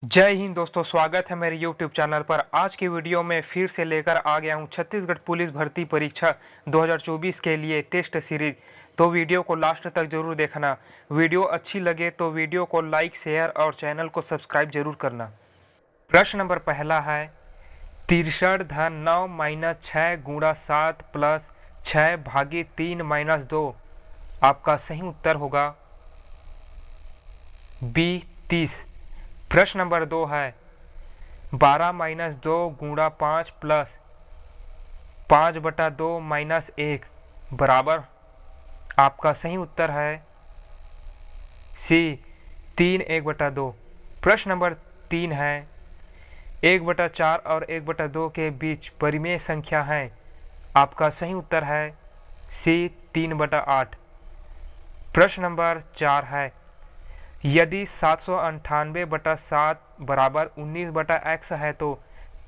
जय हिंद दोस्तों, स्वागत है मेरे YouTube चैनल पर। आज की वीडियो में फिर से लेकर आ गया हूं छत्तीसगढ़ पुलिस भर्ती परीक्षा 2024 के लिए टेस्ट सीरीज। तो वीडियो को लास्ट तक जरूर देखना। वीडियो अच्छी लगे तो वीडियो को लाइक, शेयर और चैनल को सब्सक्राइब जरूर करना। प्रश्न नंबर पहला है 63 धन 9 माइनस 6 गुणा 7 प्लस 6 भागी 3 माइनस 2। आपका सही उत्तर होगा बी 30। प्रश्न नंबर 2 है 12 माइनस 2 गुणा 5 प्लस 5/2 माइनस 1 बराबर। आपका सही उत्तर है सी 3/1/2। प्रश्न नंबर 3 है 1/4 और 1/2 के बीच परिमेय संख्या है। आपका सही उत्तर है सी 3/8। प्रश्न नंबर 4 है यदि 798/7 बराबर 19/x है तो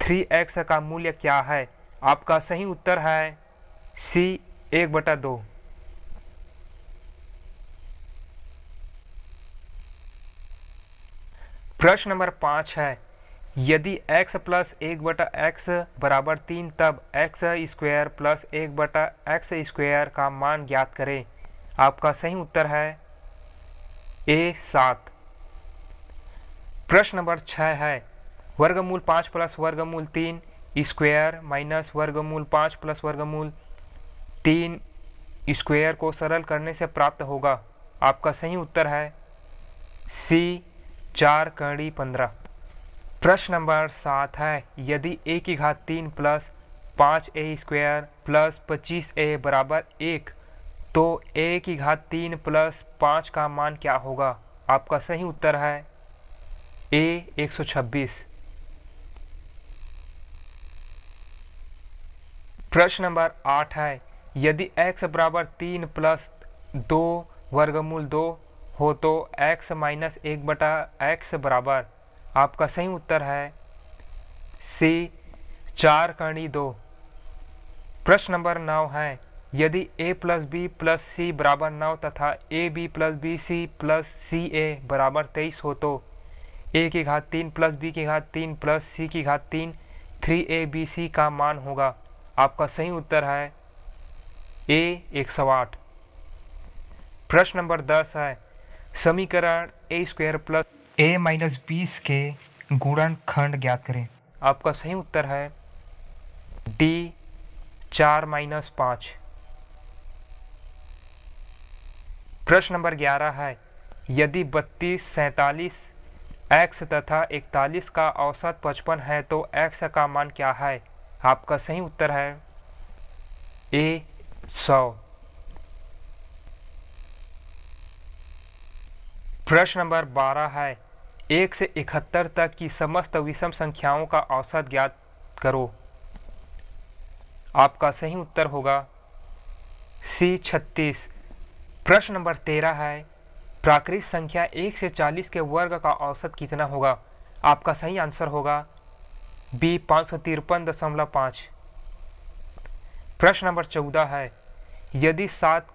3x का मूल्य क्या है। आपका सही उत्तर है सी 1/2। प्रश्न नंबर 5 है यदि x प्लस 1/x बराबर 3 तब x स्क्वायर प्लस 1/x² का मान ज्ञात करें। आपका सही उत्तर है ए 7। प्रश्न नंबर 6 है वर्गमूल 5 प्लस वर्गमूल 3 स्क्वायर माइनस वर्गमूल 5 प्लस वर्गमूल 3 स्क्वायर को सरल करने से प्राप्त होगा। आपका सही उत्तर है सी 4×15। प्रश्न नंबर 7 है यदि a³ plus 5a² plus 25a बराबर 1 तो a³ प्लस 5 का मान क्या होगा। आपका सही उत्तर है ए 126। प्रश्न नंबर 8 है यदि x बराबर 3 प्लस 2 वर्गमूल 2 हो तो x माइनस 1/x बराबर। आपका सही उत्तर है सी 4×2। प्रश्न नंबर 9 है यदि a plus B plus C बराबर 9 तथा A B plus B C plus C A बराबर 23 हो तो a³ plus b³ plus c³ 3abc का मान होगा। आपका सही उत्तर है ए 108। प्रश्न नंबर 10 है समीकरण a² प्लस a माइनस 20 के गुणनखंड ज्ञात करें। आपका सही उत्तर है डी 4-5। प्रश्न नंबर 11 है यदि 32, 47 x तथा 41 का औसत 55 है तो x का मान क्या है। आपका सही उत्तर है ए 100। प्रश्न नंबर 12 है 1 से 71 तक की समस्त विषम संख्याओं का औसत ज्ञात करो। आपका सही उत्तर होगा सी 36। प्रश्न नंबर 13 है प्राकृत संख्या 1 से 40 के वर्ग का औसत कितना होगा। आपका सही आंसर होगा बी 553.5। प्रश्न नंबर 14 है यदि 7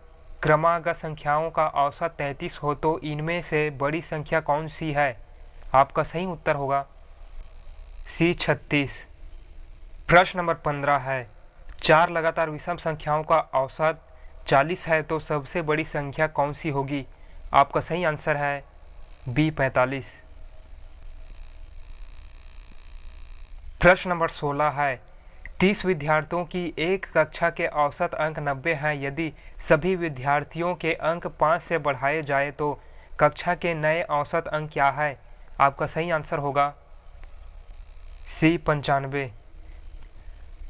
क्रमागत संख्याओं का औसत 33 हो तो इनमें से बड़ी संख्या कौन सी है। आपका सही उत्तर होगा सी 36। प्रश्न नंबर 15 है 4 लगातार विषम संख्याओं का औसत 40 है तो सबसे बड़ी संख्या कौन सी होगी। आपका सही आंसर है बी 45। प्रश्न नंबर 16 है 30 विद्यार्थियों की एक कक्षा के औसत अंक 90 हैं। यदि सभी विद्यार्थियों के अंक 5 से बढ़ाए जाए तो कक्षा के नए औसत अंक क्या है। आपका सही आंसर होगा सी 95।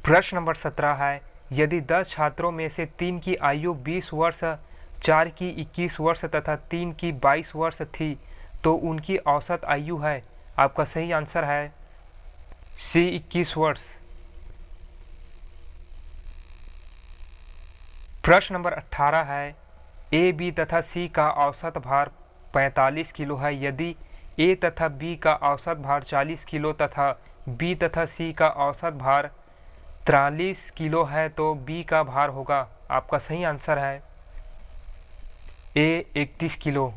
प्रश्न नंबर 17 है यदि 10 छात्रों में से 3 की आयु 20 वर्ष, 4 की 21 वर्ष तथा 3 की 22 वर्ष थी तो उनकी औसत आयु है। आपका सही आंसर है सी 21 वर्ष। प्रश्न नंबर 18 है ए बी तथा सी का औसत भार 45 किलो है। यदि ए तथा बी का औसत भार 40 किलो तथा बी तथा सी का औसत भार 43 किलो है तो बी का भार होगा। आपका सही आंसर है ए 31 किलो।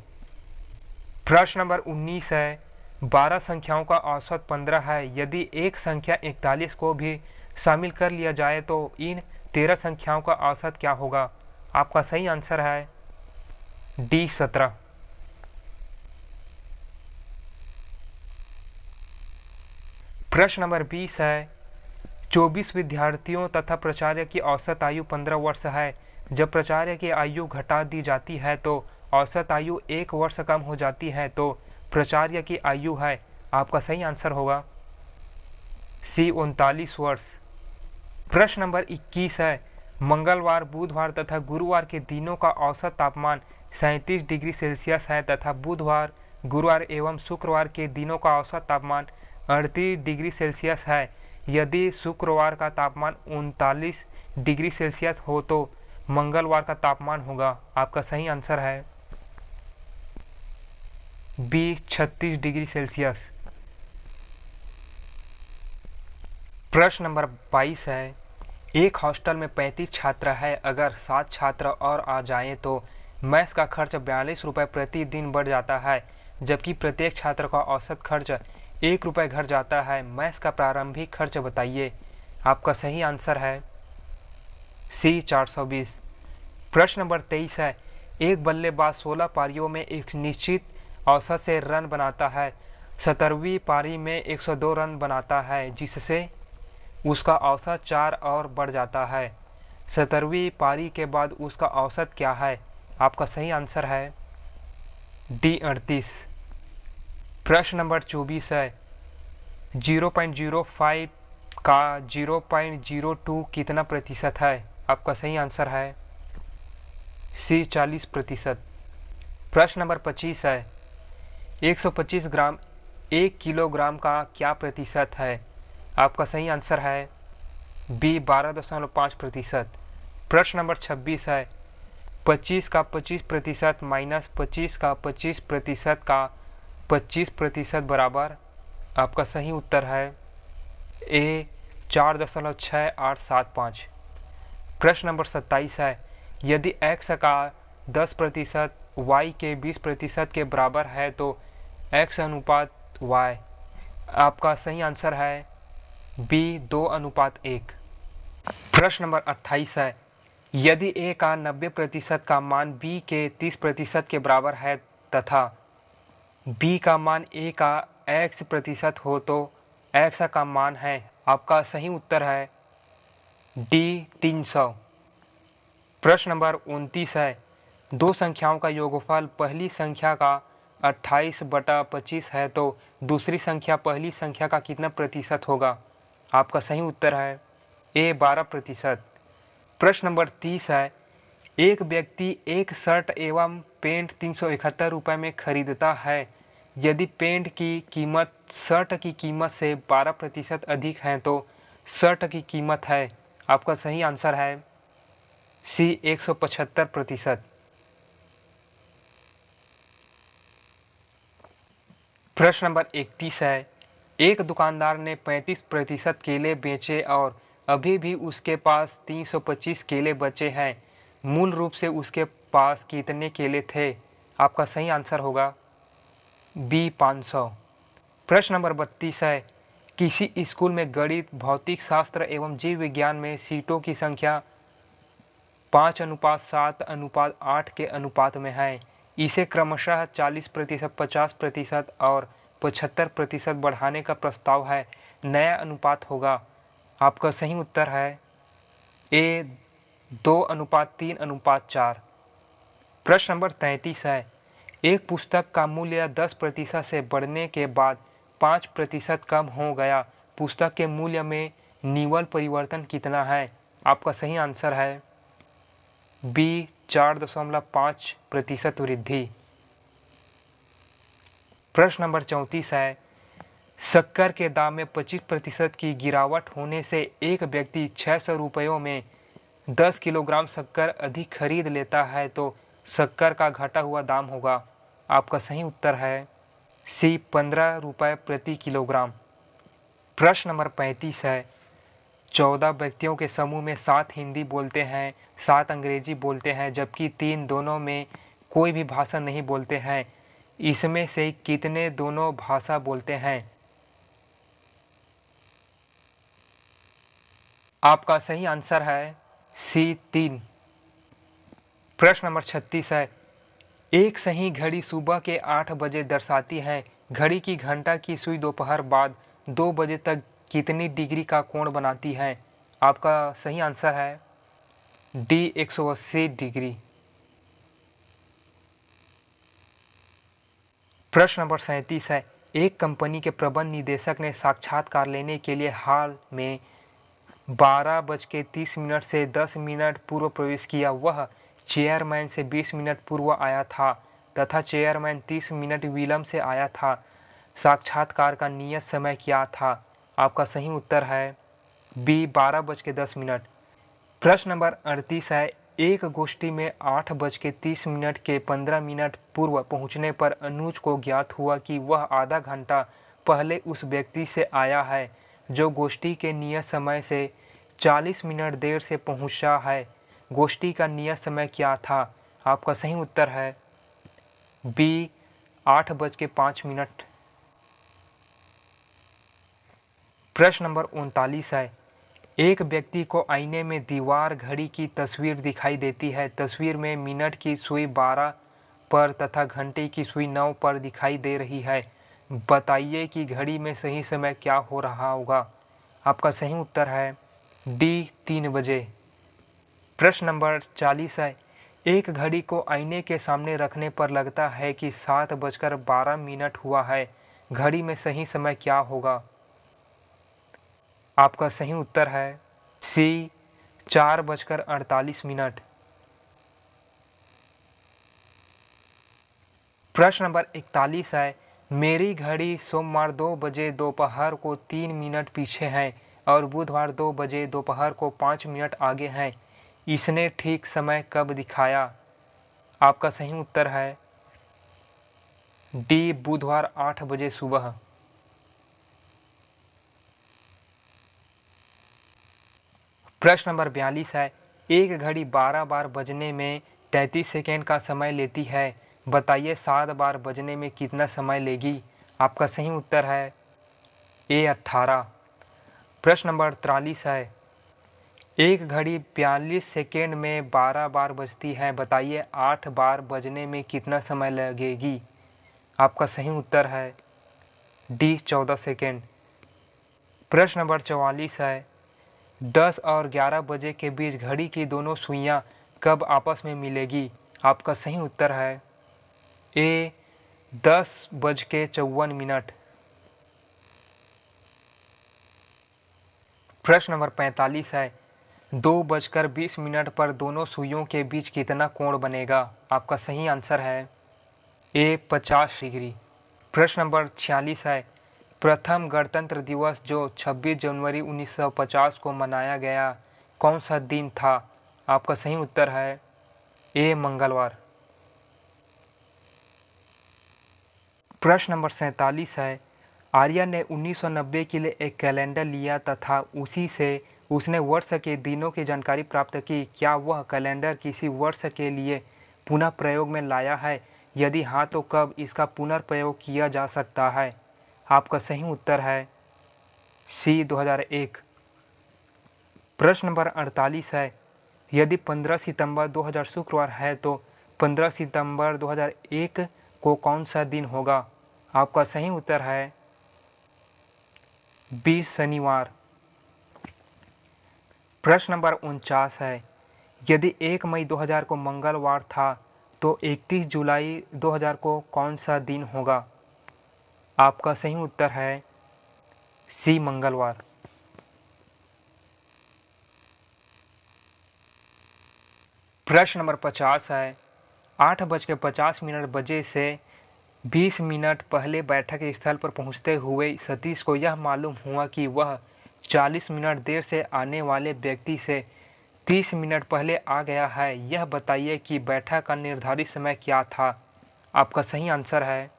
प्रश्न नंबर 19 है 12 संख्याओं का औसत 15 है। यदि एक संख्या 41 को भी शामिल कर लिया जाए तो इन 13 संख्याओं का औसत क्या होगा? आपका सही आंसर है डी 17। प्रश्न नंबर 20 है, 24 विद्यार्थियों तथा प्राचार्य की औसत आयु 15 वर्ष है। जब प्राचार्य की आयु घटा दी जाती है तो औसत आयु 1 वर्ष कम हो जाती है, तो प्राचार्य की आयु है। आपका सही आंसर होगा सी 39 वर्ष। प्रश्न नंबर 21 है, मंगलवार, बुधवार तथा गुरुवार के दिनों का औसत तापमान 37 डिग्री सेल्सियस है तथा बुधवार, गुरुवार एवं शुक्रवार के दिनों का औसत तापमान 38 डिग्री सेल्सियस है। यदि शुक्रवार का तापमान 39 डिग्री सेल्सियस हो तो मंगलवार का तापमान होगा। आपका सही आंसर है बी 36 डिग्री सेल्सियस। प्रश्न नंबर 22 है, एक हॉस्टल में 35 छात्र है। अगर 7 छात्र और आ जाएं तो मेस का खर्च 42 रुपये प्रति दिन बढ़ जाता है, जबकि प्रत्येक छात्र का औसत खर्च 1 रुपये घट जाता है। मेस का प्रारंभिक खर्च बताइए। आपका सही आंसर है सी 420। प्रश्न नंबर 23 है, एक बल्लेबाज 16 पारियों में एक निश्चित औसत से रन बनाता है। 17वीं पारी में 102 रन बनाता है, जिससे उसका औसत 4 और बढ़ जाता है। 17वीं पारी के बाद उसका औसत क्या है? आपका सही आंसर है डी 38। प्रश्न नंबर 24 है, 0.05 का 0.02 कितना प्रतिशत है? आपका सही आंसर है सी 40%। प्रश्न नंबर 25 है, 125 ग्राम 1 किलोग्राम का क्या प्रतिशत है? आपका सही आंसर है बी 12.5%। प्रश्न नंबर 26 है, 25 का 25% माइनस 25 का 25% का 25% बराबर। आपका सही उत्तर है ए 4.6875। प्रश्न नंबर 27 है, यदि x का 10% y के 20% के बराबर है तो x अनुपात y। आपका सही आंसर है बी 2:1। प्रश्न नंबर 28 है, यदि a का 90% का मान b के 30% के बराबर है तथा b का मान a का x% हो तो x का मान है। आपका सही उत्तर है डी 300। प्रश्न नंबर 29 है, दो संख्याओं का योगफल पहली संख्या का 28/25 है तो दूसरी संख्या पहली संख्या का कितना प्रतिशत होगा? आपका सही उत्तर है ए 12%। प्रश्न नंबर 30 है, एक व्यक्ति एक शर्ट एवं पेंट 371 रुपये में खरीदता है। यदि पेंट की कीमत शर्ट की कीमत से 12% अधिक है तो शर्ट की कीमत है। आपका सही आंसर है सी 175%। प्रश्न नंबर 31 है, एक दुकानदार ने 35% केले बेचे और अभी भी उसके पास 325 केले बचे हैं। मूल रूप से उसके पास कितने केले थे? आपका सही आंसर होगा बी 500। प्रश्न नंबर 32 है, किसी स्कूल में गणित, भौतिक शास्त्र एवं जीव विज्ञान में सीटों की संख्या 5:7:8 के अनुपात में है। इसे क्रमशः 40%, 50% और 75% बढ़ाने का प्रस्ताव है। नया अनुपात होगा। आपका सही उत्तर है ए 2:3:4। प्रश्न नंबर 33 है, एक पुस्तक का मूल्य 10% से बढ़ने के बाद 5% कम हो गया। पुस्तक के मूल्य में निव्वल परिवर्तन कितना है? आपका सही आंसर है बी 4.5% वृद्धि। प्रश्न नंबर 34 है, शक्कर के दाम में 25% की गिरावट होने से एक व्यक्ति 600 रुपयों में 10 किलोग्राम शक्कर अधिक खरीद लेता है तो शक्कर का घटा हुआ दाम होगा। आपका सही उत्तर है सी 15 रुपये प्रति किलोग्राम। प्रश्न नंबर 35 है, 14 व्यक्तियों के समूह में 7 हिंदी बोलते हैं, 7 अंग्रेजी बोलते हैं, जबकि 3 दोनों में कोई भी भाषा नहीं बोलते हैं। इसमें से कितने दोनों भाषा बोलते हैं? आपका सही आंसर है सी 3। प्रश्न नंबर 36 है, एक सही घड़ी सुबह के 8 बजे दर्शाती है। घड़ी की घंटा की सुई दोपहर बाद 2 बजे तक कितनी डिग्री का कोण बनाती है? आपका सही आंसर है डी 180 डिग्री। प्रश्न नंबर 37 है, एक कंपनी के प्रबंध निदेशक ने साक्षात्कार लेने के लिए हाल में 12:30 से 10 मिनट पूर्व प्रवेश किया। वह चेयरमैन से 20 मिनट पूर्व आया था तथा चेयरमैन 30 मिनट विलंब से आया था। साक्षात्कार का नियत समय क्या था? आपका सही उत्तर है बी 12:10। प्रश्न नंबर 38 है, एक गोष्ठी में 8:30 के 15 मिनट पूर्व पहुंचने पर अनुज को ज्ञात हुआ कि वह आधा घंटा पहले उस व्यक्ति से आया है जो गोष्ठी के नियत समय से 40 मिनट देर से पहुंचा है। गोष्ठी का नियत समय क्या था? आपका सही उत्तर है बी 8:05। प्रश्न नंबर 39 है, एक व्यक्ति को आईने में दीवार घड़ी की तस्वीर दिखाई देती है। तस्वीर में मिनट की सुई 12 पर तथा घंटे की सुई 9 पर दिखाई दे रही है। बताइए कि घड़ी में सही समय क्या हो रहा होगा? आपका सही उत्तर है डी 3 बजे। प्रश्न नंबर 40 है, एक घड़ी को आईने के सामने रखने पर लगता है कि 7:12 हुआ है। घड़ी में सही समय क्या होगा? आपका सही उत्तर है सी 4:48। प्रश्न नंबर 41 है, मेरी घड़ी सोमवार 2 बजे दोपहर को 3 मिनट पीछे है और बुधवार 2 बजे दोपहर को 5 मिनट आगे है। इसने ठीक समय कब दिखाया? आपका सही उत्तर है डी बुधवार 8 बजे सुबह। प्रश्न नंबर 42 है, एक घड़ी 12 बार बजने में 33 सेकेंड का समय लेती है। बताइए 7 बार बजने में कितना समय लेगी? आपका सही उत्तर है ए 18। प्रश्न नंबर 43 है, एक घड़ी 42 सेकेंड में 12 बार बजती है। बताइए 8 बार बजने में कितना समय लगेगी? आपका सही उत्तर है डी 14 सेकेंड। प्रश्न नंबर 44 है, 10 और 11 बजे के बीच घड़ी की दोनों सुइयां कब आपस में मिलेगी? आपका सही उत्तर है ए 10:54। प्रश्न नंबर 45 है, 2:20 पर दोनों सुइयों के बीच कितना कोण बनेगा? आपका सही आंसर है ए 50 डिग्री। प्रश्न नंबर 46 है, प्रथम गणतंत्र दिवस जो 26 जनवरी 1950 को मनाया गया कौन सा दिन था? आपका सही उत्तर है ए मंगलवार। प्रश्न नंबर 47 है, आर्या ने 1990 के लिए एक कैलेंडर लिया तथा उसी से उसने वर्ष के दिनों की जानकारी प्राप्त की। क्या वह कैलेंडर किसी वर्ष के लिए पुनः प्रयोग में लाया है? यदि हाँ तो कब इसका पुनर्प्रयोग किया जा सकता है? आपका सही उत्तर है सी 2001। प्रश्न नंबर 48 है, यदि 15 सितंबर 2000 शुक्रवार है तो 15 सितंबर 2001 को कौन सा दिन होगा? आपका सही उत्तर है 20 शनिवार। प्रश्न नंबर 49 है, यदि 1 मई 2000 को मंगलवार था तो 31 जुलाई 2000 को कौन सा दिन होगा? आपका सही उत्तर है सी मंगलवार। प्रश्न नंबर 50 है, 8:50 बजे से 20 मिनट पहले बैठक स्थल पर पहुंचते हुए सतीश को यह मालूम हुआ कि वह 40 मिनट देर से आने वाले व्यक्ति से 30 मिनट पहले आ गया है। यह बताइए कि बैठक का निर्धारित समय क्या था? आपका सही आंसर है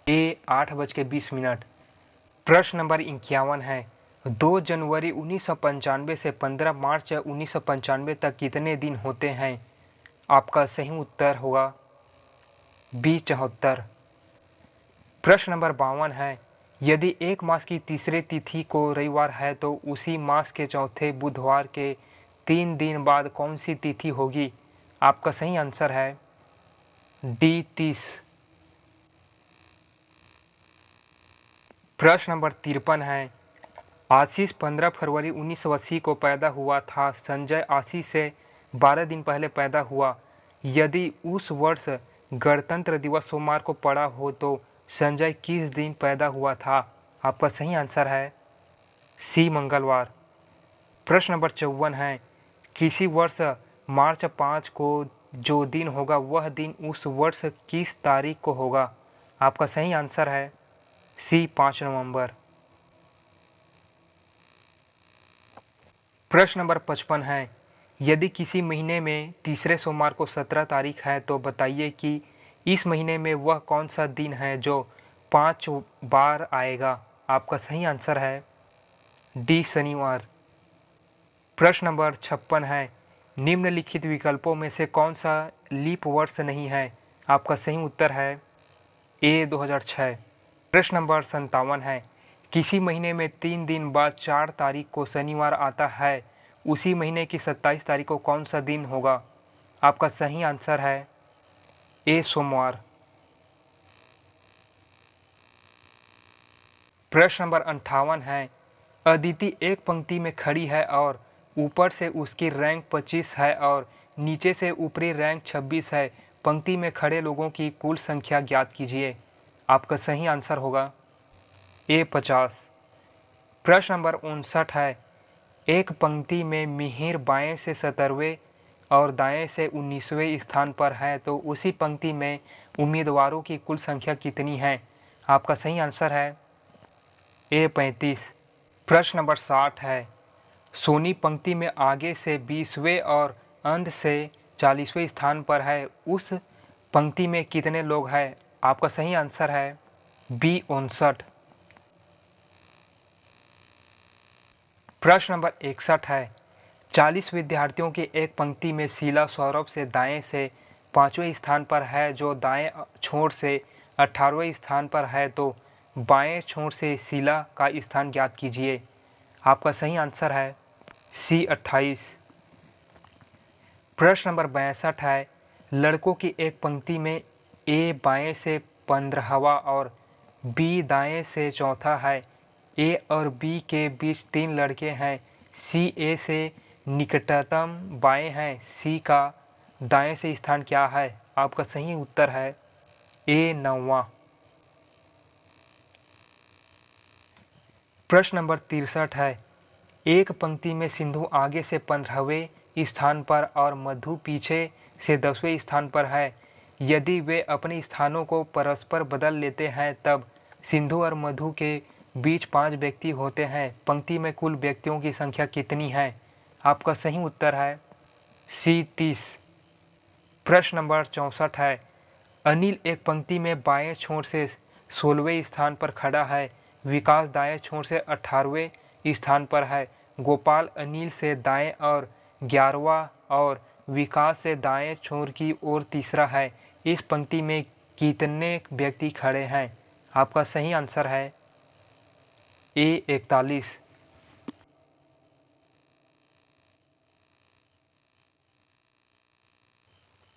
ए 8:20। प्रश्न नंबर 51 है, 2 जनवरी 1995 से 15 मार्च 1995 तक कितने दिन होते हैं? आपका सही उत्तर होगा बी 74। प्रश्न नंबर 52 है, यदि एक मास की तीसरी तिथि को रविवार है तो उसी मास के चौथे बुधवार के 3 दिन बाद कौन सी तिथि होगी? आपका सही आंसर है डी 30। प्रश्न नंबर 53 है, आशीष 15 फरवरी 1980 को पैदा हुआ था, संजय आशीष से 12 दिन पहले पैदा हुआ। यदि उस वर्ष गणतंत्र दिवस सोमवार को पड़ा हो तो संजय किस दिन पैदा हुआ था? आपका सही आंसर है सी मंगलवार। प्रश्न नंबर 54 है, किसी वर्ष मार्च 5 को जो दिन होगा वह दिन उस वर्ष किस तारीख को होगा? आपका सही आंसर है सी 5 नवंबर। प्रश्न नंबर 55 है, यदि किसी महीने में तीसरे सोमवार को 17 तारीख है तो बताइए कि इस महीने में वह कौन सा दिन है जो 5 बार आएगा? आपका सही आंसर है डी शनिवार। प्रश्न नंबर 56 है, निम्नलिखित विकल्पों में से कौन सा लीप वर्ष नहीं है? आपका सही उत्तर है ए 2006। प्रश्न नंबर 57 है, किसी महीने में 3 दिन बाद 4 तारीख को शनिवार आता है, उसी महीने की 27 तारीख को कौन सा दिन होगा? आपका सही आंसर है ए सोमवार। प्रश्न नंबर 58 है, अदिति एक पंक्ति में खड़ी है और ऊपर से उसकी रैंक 25 है और नीचे से ऊपरी रैंक 26 है। पंक्ति में खड़े लोगों की कुल संख्या ज्ञात कीजिए। आपका सही आंसर होगा ए 50। प्रश्न नंबर 59 है, एक पंक्ति में मिहिर बाएं से 17वें और दाएं से 19वें स्थान पर है तो उसी पंक्ति में उम्मीदवारों की कुल संख्या कितनी है? आपका सही आंसर है ए 35। प्रश्न नंबर 60 है, सोनी पंक्ति में आगे से 20वें और अंत से 40वें स्थान पर है, उस पंक्ति में कितने लोग हैं? आपका सही आंसर है बी 59। प्रश्न नंबर 61 है, 40 विद्यार्थियों की एक पंक्ति में शीला सौरभ से दाएं से 5वें स्थान पर है जो दाएं छोर से 18वें स्थान पर है तो बाएं छोर से शीला का स्थान ज्ञात कीजिए। आपका सही आंसर है सी 28। प्रश्न नंबर 62 है, लड़कों की एक पंक्ति में ए बाएं से 15वां और बी दाएं से चौथा है। ए और बी के बीच 3 लड़के हैं। सी ए से निकटतम बाएं है। सी का दाएं से स्थान क्या है? आपका सही उत्तर है ए 9वां। प्रश्न नंबर 63 है, एक पंक्ति में सिंधु आगे से 15वें स्थान पर और मधु पीछे से 10वें स्थान पर है। यदि वे अपने स्थानों को परस्पर बदल लेते हैं तब सिंधु और मधु के बीच 5 व्यक्ति होते हैं। पंक्ति में कुल व्यक्तियों की संख्या कितनी है? आपका सही उत्तर है सी 30। प्रश्न नंबर 64 है, अनिल एक पंक्ति में बाएं छोर से 16वें स्थान पर खड़ा है। विकास दाएं छोर से 18वें स्थान पर है। गोपाल अनिल से दाएं और 11वां और विकास से दाएं छोर की ओर तीसरा है। इस पंक्ति में कितने व्यक्ति खड़े हैं? आपका सही आंसर है ए 41।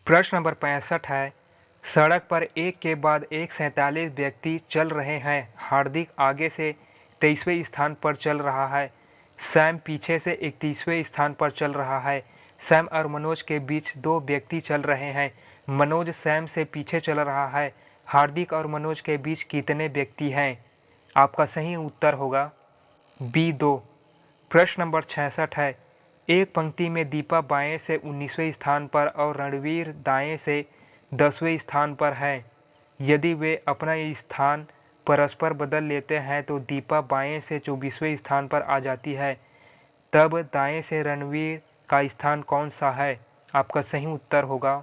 प्रश्न नंबर 65 है, सड़क पर एक के बाद एक 47 व्यक्ति चल रहे हैं। हार्दिक आगे से 23वें स्थान पर चल रहा है। सैम पीछे से 31वें स्थान पर चल रहा है। सैम और मनोज के बीच 2 व्यक्ति चल रहे हैं। मनोज सैम से पीछे चल रहा है। हार्दिक और मनोज के बीच कितने व्यक्ति हैं? आपका सही उत्तर होगा बी 2। प्रश्न नंबर 66 है, एक पंक्ति में दीपा बाएं से 19वें स्थान पर और रणवीर दाएं से 10वें स्थान पर है। यदि वे अपना स्थान परस्पर बदल लेते हैं तो दीपा बाएं से 24वें स्थान पर आ जाती है। तब दाएं से रणवीर का स्थान कौन सा है? आपका सही उत्तर होगा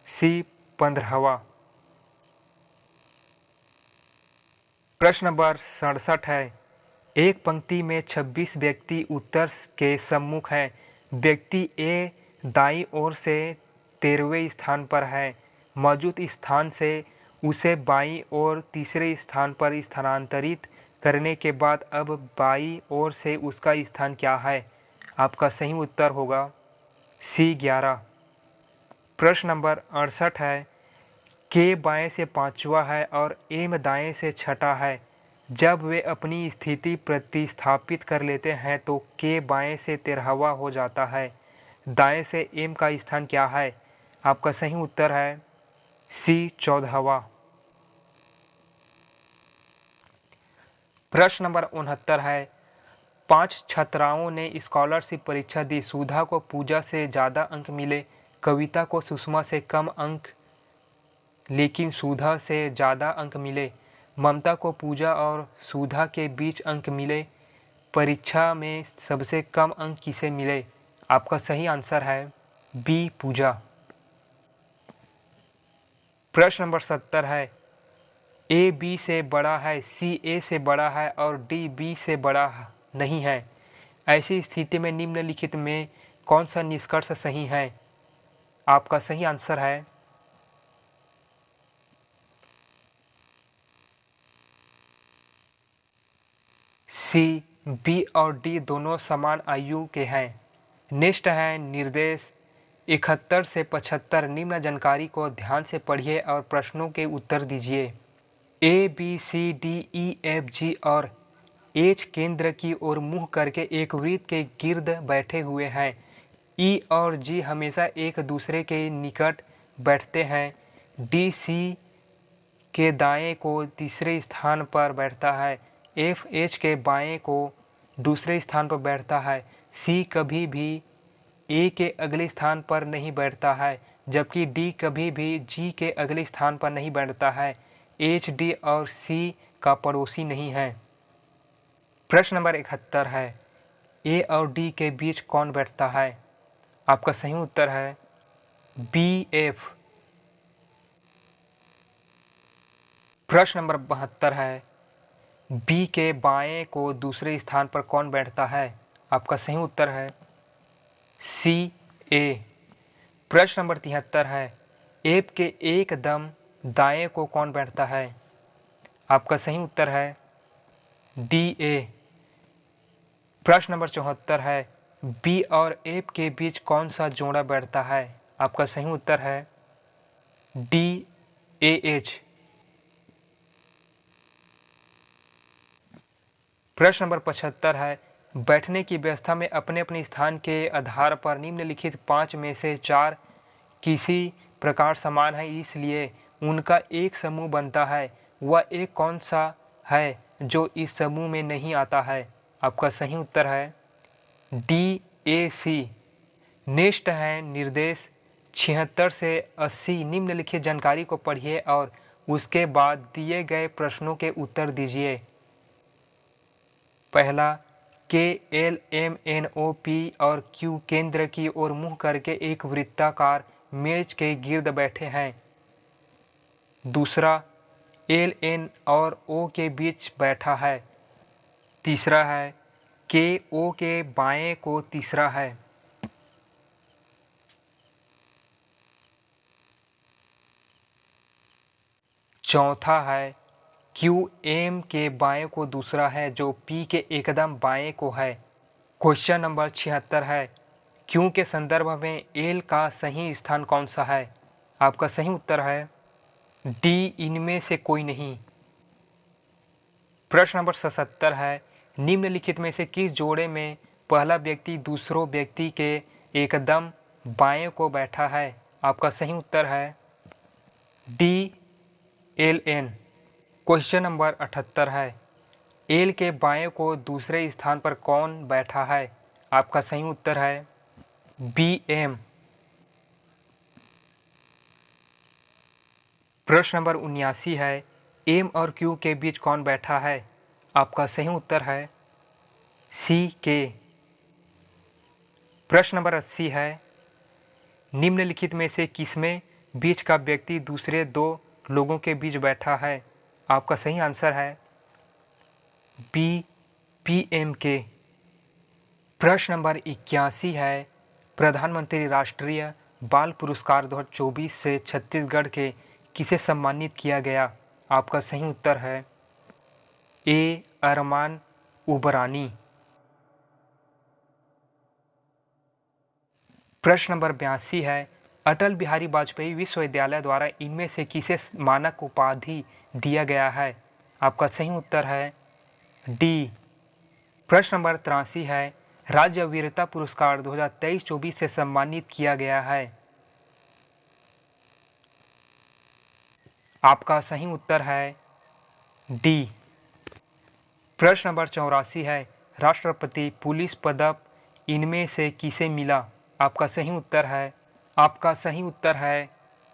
सी 15वां। प्रश्न नंबर 67 है, एक पंक्ति में 26 व्यक्ति उत्तर के सम्मुख हैं। व्यक्ति ए दाईं ओर से 13वें स्थान पर है। मौजूद स्थान से उसे बाईं ओर तीसरे स्थान पर स्थानांतरित करने के बाद अब बाईं ओर से उसका स्थान क्या है? आपका सही उत्तर होगा C 11। प्रश्न नंबर 68 है, K बाएं से पांचवा है और M दाएं से छठा है। जब वे अपनी स्थिति प्रतिस्थापित कर लेते हैं तो K बाएं से 13वां हो जाता है। दाएं से M का स्थान क्या है? आपका सही उत्तर है C 14वां। प्रश्न नंबर 69 है, 5 छात्राओं ने स्कॉलरशिप परीक्षा दी। सुधा को पूजा से ज़्यादा अंक मिले, कविता को सुषमा से कम अंक लेकिन सुधा से ज़्यादा अंक मिले। ममता को पूजा और सुधा के बीच अंक मिले। परीक्षा में सबसे कम अंक किसे मिले? आपका सही आंसर है बी पूजा। प्रश्न नंबर 70 है, ए बी से बड़ा है, सी ए से बड़ा है और डी बी से बड़ा नहीं है। ऐसी स्थिति में निम्नलिखित में कौन सा निष्कर्ष सही है? आपका सही आंसर है सी, बी और डी दोनों समान आयु के हैं। नेक्स्ट है निर्देश 71 से 75। निम्न जानकारी को ध्यान से पढ़िए और प्रश्नों के उत्तर दीजिए। A B C D E F G और एच केंद्र की ओर मुंह करके एक वृत्त के गिर्द बैठे हुए हैं। ई और जी हमेशा एक दूसरे के निकट बैठते हैं। डी सी के दाएं को तीसरे स्थान पर बैठता है। एफ एच के बाएं को दूसरे स्थान पर बैठता है। सी कभी भी ए के अगले स्थान पर नहीं बैठता है, जबकि डी कभी भी जी के अगले स्थान पर नहीं बैठता है। एच डी और सी का पड़ोसी नहीं है। प्रश्न नंबर 71 है, ए और डी के बीच कौन बैठता है? आपका सही उत्तर है बी एफ। प्रश्न नंबर 72 है, बी के बाएं को दूसरे स्थान पर कौन बैठता है? आपका सही उत्तर है सी ए। प्रश्न नंबर 73 है, एफ के एकदम दाएं को कौन बैठता है? आपका सही उत्तर है डी ए। प्रश्न नंबर 74 है, बी और एफ के बीच कौन सा जोड़ा बैठता है? आपका सही उत्तर है डी ए एच। प्रश्न नंबर 75 है, बैठने की व्यवस्था में अपने अपने स्थान के आधार पर निम्नलिखित 5 में से 4 किसी प्रकार समान है, इसलिए उनका एक समूह बनता है। वह एक कौन सा है जो इस समूह में नहीं आता है? आपका सही उत्तर है डी ए सी। नेक्स्ट है निर्देश 76 से 80। निम्नलिखित जानकारी को पढ़िए और उसके बाद दिए गए प्रश्नों के उत्तर दीजिए। पहला, K L M N O P और क्यू केंद्र की ओर मुंह करके एक वृत्ताकार मेज के गिर्द बैठे हैं। दूसरा, एल एन और ओ के बीच बैठा है। तीसरा है, के ओ के बाएं को तीसरा है। चौथा है, क्यू एम के बाएं को दूसरा है जो पी के एकदम बाएं को है। क्वेश्चन नंबर 76 है, क्यू के संदर्भ में एल का सही स्थान कौन सा है? आपका सही उत्तर है डी, इनमें से कोई नहीं। प्रश्न नंबर 77 है, निम्नलिखित में से किस जोड़े में पहला व्यक्ति दूसरों व्यक्ति के एकदम बाएं को बैठा है? आपका सही उत्तर है D, L N. Question number 78 है, एल के बाएं को दूसरे स्थान पर कौन बैठा है? आपका सही उत्तर है बी, एम। प्रश्न नंबर 79 है, एम और क्यू के बीच कौन बैठा है? आपका सही उत्तर है सी, के। प्रश्न नंबर 80 है, निम्नलिखित में से किसमें बीच का व्यक्ति दूसरे दो लोगों के बीच बैठा है? आपका सही आंसर है बी, पी एम के। प्रश्न नंबर 81 है, प्रधानमंत्री राष्ट्रीय बाल पुरस्कार 2024 से छत्तीसगढ़ के किसे सम्मानित किया गया? आपका सही उत्तर है ए. अरमान उबरानी। प्रश्न नंबर 82 है, अटल बिहारी वाजपेयी विश्वविद्यालय द्वारा इनमें से किसे मानक उपाधि दिया गया है? आपका सही उत्तर है डी। प्रश्न नंबर 83 है, राज्य वीरता पुरस्कार 2023-24 से सम्मानित किया गया है? आपका सही उत्तर है डी। प्रश्न नंबर 84 है, राष्ट्रपति पुलिस पदक इनमें से किसे मिला? आपका सही उत्तर है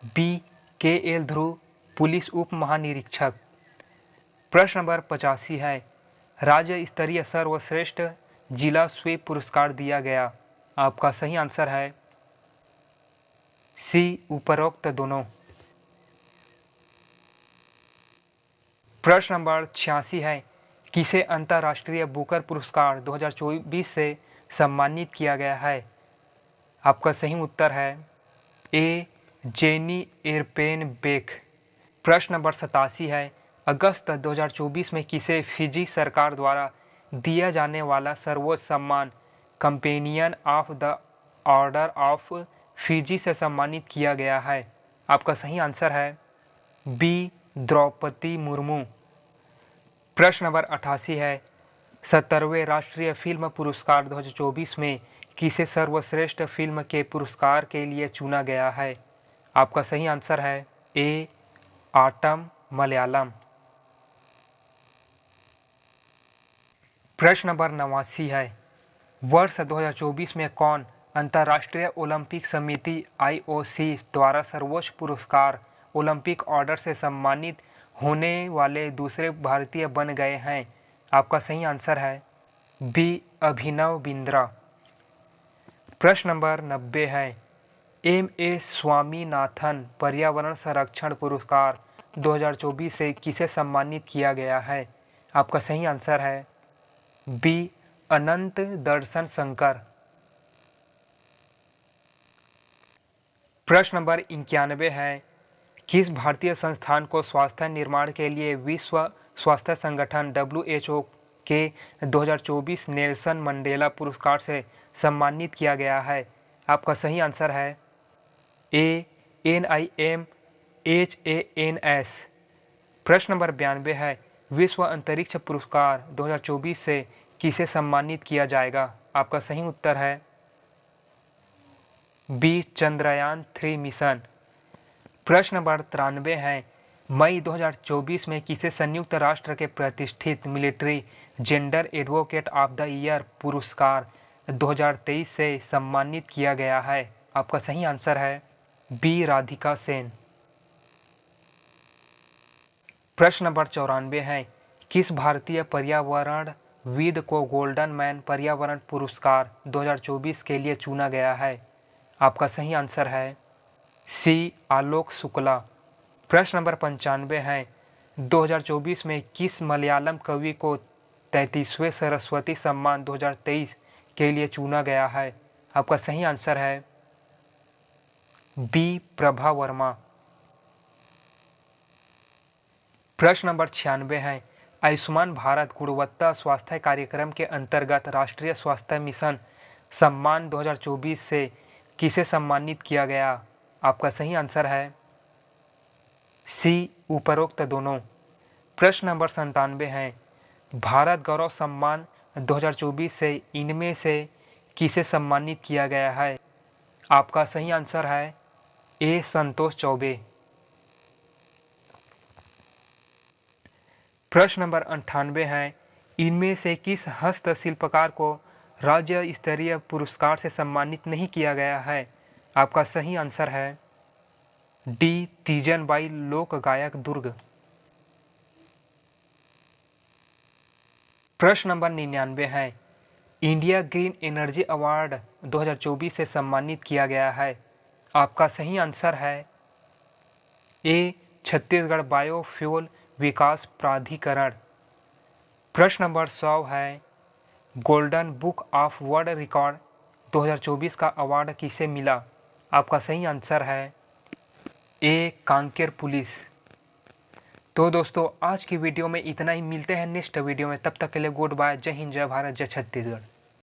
बी. के.एल. ध्रुव, पुलिस उप महानिरीक्षक। प्रश्न नंबर 85 है, राज्य स्तरीय सर्वश्रेष्ठ जिला स्वीप पुरस्कार दिया गया? आपका सही आंसर है सी. उपरोक्त दोनों। प्रश्न नंबर 86 है, किसे अंतर्राष्ट्रीय बुकर पुरस्कार 2024 से सम्मानित किया गया है? आपका सही उत्तर है ए. जेनी एरपेन बेक। प्रश्न नंबर 87 है, अगस्त 2024 में किसे फिजी सरकार द्वारा दिया जाने वाला सर्वोच्च सम्मान companion of the order of Fiji से सम्मानित किया गया है? आपका सही आंसर है बी. द्रौपदी मुर्मू। प्रश्न नंबर 88 है, 70वें राष्ट्रीय फिल्म पुरस्कार 2024 में किसे सर्वश्रेष्ठ फिल्म के पुरस्कार के लिए चुना गया है? आपका सही आंसर है ए. आटम मलयालम। प्रश्न नंबर 89 है, वर्ष 2024 में कौन अंतर्राष्ट्रीय ओलंपिक समिति IOC द्वारा सर्वोच्च पुरस्कार ओलंपिक ऑर्डर से सम्मानित होने वाले दूसरे भारतीय बन गए हैं? आपका सही आंसर है बी. अभिनव बिंद्रा। प्रश्न नंबर 90 है, M.A. स्वामीनाथन पर्यावरण संरक्षण पुरस्कार 2024 से किसे सम्मानित किया गया है? आपका सही आंसर है बी. अनंत दर्शन शंकर। प्रश्न नंबर 91 है, किस भारतीय संस्थान को स्वास्थ्य निर्माण के लिए विश्व स्वास्थ्य संगठन WHO के 2024 नेल्सन मंडेला पुरस्कार से सम्मानित किया गया है? आपका सही आंसर है ए. NIMHANS। प्रश्न नंबर 92 है, विश्व अंतरिक्ष पुरस्कार 2024 से किसे सम्मानित किया जाएगा? आपका सही उत्तर है बी. चंद्रयान 3 मिशन। प्रश्न नंबर 93 है, मई 2024 में किसे संयुक्त राष्ट्र के प्रतिष्ठित military gender advocate of the year पुरस्कार 2023 से सम्मानित किया गया है? आपका सही आंसर है बी. राधिका सेन। प्रश्न नंबर 94 है, किस भारतीय पर्यावरणविद को गोल्डन मैन पर्यावरण पुरस्कार 2024 के लिए चुना गया है? आपका सही आंसर है सी. आलोक शुक्ला। प्रश्न नंबर 95 है, 2024 में किस मलयालम कवि को 33वें सरस्वती सम्मान 2023 के लिए चुना गया है? आपका सही आंसर है बी. प्रभा वर्मा। प्रश्न नंबर 96 है, आयुष्मान भारत गुणवत्ता स्वास्थ्य कार्यक्रम के अंतर्गत राष्ट्रीय स्वास्थ्य मिशन सम्मान 2024 से किसे सम्मानित किया गया? आपका सही आंसर है सी. उपरोक्त दोनों। प्रश्न नंबर 97 है, भारत गौरव सम्मान 2024 से इनमें से किसे सम्मानित किया गया है? आपका सही आंसर है ए. संतोष चौबे। प्रश्न नंबर 98 है, इनमें से किस हस्तशिल्पकार को राज्य स्तरीय पुरस्कार से सम्मानित नहीं किया गया है? आपका सही आंसर है डी. तीजनबाई लोक गायक दुर्ग। प्रश्न नंबर 99 है, इंडिया ग्रीन एनर्जी अवार्ड 2024 से सम्मानित किया गया है? आपका सही आंसर है ए. छत्तीसगढ़ बायोफ्यूल विकास प्राधिकरण। प्रश्न नंबर 100 है, golden book of world record 2024 का अवार्ड किसे मिला? आपका सही आंसर है ए कांकेर पुलिस। तो दोस्तों आज की वीडियो में इतना ही, मिलते हैं नेक्स्ट वीडियो में, तब तक के लिए गुड बाय, जय हिंद, जय भारत, जय छत्तीसगढ़।